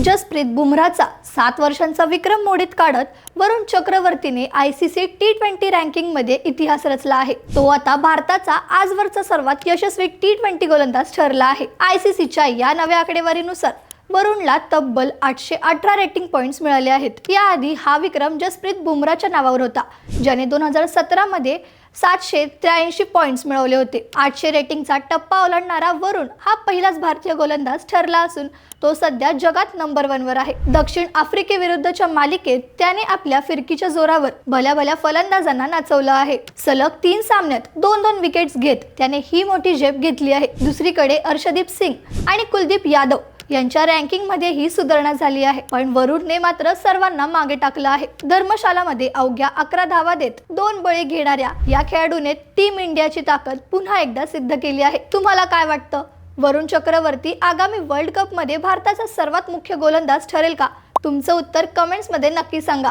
जसप्रीत बुमराहचा 7 वर्षांचा विक्रम मोडीत काढत वरुण चक्रवर्तीने ICC T20 रँकिंग मध्ये इतिहास रचला आहे। तो आता भारताचा आजवरचा सर्वात यशस्वी T20 गोलंदाज ठरला आहे। ICCच्या या नव्या आकडेवारीनुसार वरुणला तब्बल 818 रेटिंग पॉइंट्स मिळाले आहेत। याआधी हा विक्रम जसप्रीत बुमराहच्या नावावर होता, ज्याने 2017 मध्ये 783 पॉइंट्स मिळवले होते। 800 रेटिंगचा टप्पा ओलांडणारा वरुण हा पहिलाच भारतीय गोलंदाज ठरला असून तो सध्या जगात नंबर 1 वर आहे। दक्षिण आफ्रिकेविरुद्धच्या मालिकेत त्याने आपल्या फिरकीच्या जोरावर भल्या फलंदाजांना नाचवलं आहे। सलग 3 सामन्यात 2-2 विकेट्स घेत त्याने ही मोठी झेप घेतली आहे। दुसरीकडे अर्शदीप सिंग आणि कुलदीप यादव यांच्या रँकिंग मध्ये ही सुधारणा झाली आहे, पण वरुणने मात्र सर्वांना मागे टाकलं आहे। धर्मशालामध्ये अवघ्या 11 धावा देत 2 बळी घेणाऱ्या या खेळाडूने टीम इंडियाची ताकद पुन्हा एकदा सिद्ध केली आहे। तुम्हाला काय वाटतं? वरुण चक्रवर्ती आगामी वर्ल्ड कप मध्ये भारताचा सर्वात मुख्य गोलंदाज ठरेल का? तुमचं उत्तर कमेंट्स मध्ये नक्की सांगा।